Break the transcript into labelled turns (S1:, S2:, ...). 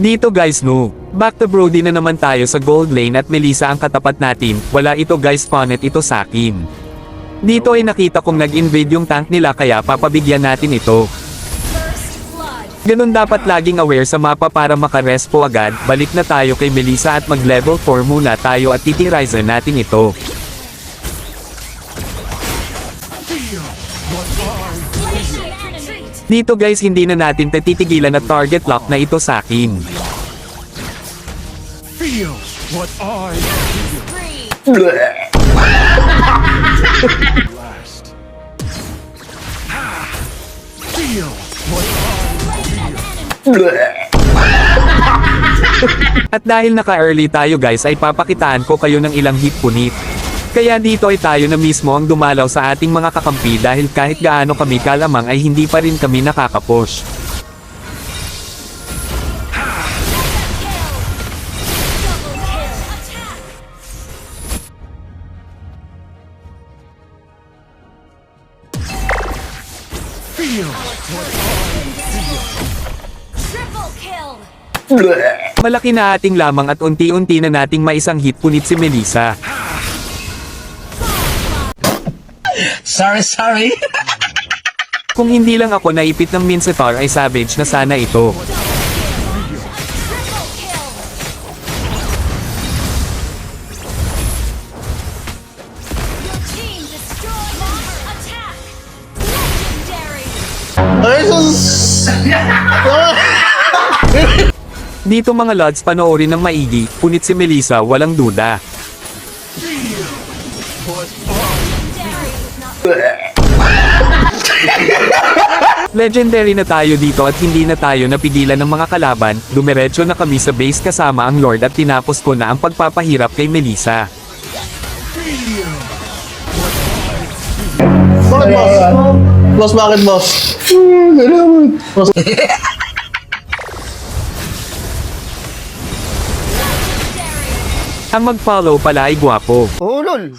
S1: Dito guys no. Back to Brody na naman tayo sa gold lane at Melissa ang katapat natin. Wala ito guys, panet ito sa akin. Dito ay nakita kong nag-invade yung tank nila kaya papabigyan natin ito. Ganun dapat laging aware sa mapa para makarespo agad. Balik na tayo kay Melissa at mag level 4 muna tayo at titirizer natin ito. Dito guys hindi na natin titigilan at target lock na ito sa akin.
S2: Feel what I last. Feel what
S1: At dahil naka-early tayo guys ay papakitaan ko kayo ng ilang hit punit. Kaya dito ay tayo na mismo ang dumalaw sa ating mga kakampi dahil kahit gaano kami kalamang ay hindi pa rin kami nakakapush.
S2: feel
S1: Malaki na ating lamang at unti-unti na nating maisang hit punit si Melissa.
S3: Sorry.
S1: Kung hindi lang ako naipit ng Mincetar ay savage na sana ito.
S3: Ay, sus!
S1: Dito mga lods panoorin ng maigi, punit si Melissa walang duda. Legendary na tayo dito at hindi na tayo napigilan ng mga kalaban, dumiretso na kami sa base kasama ang Lord at tinapos ko na ang pagpapahirap kay Melissa.
S3: Bakit, boss? Boss, bakit, boss? Boss.
S1: Ang mag-follow pala ay gwapo.
S4: Oh, lol.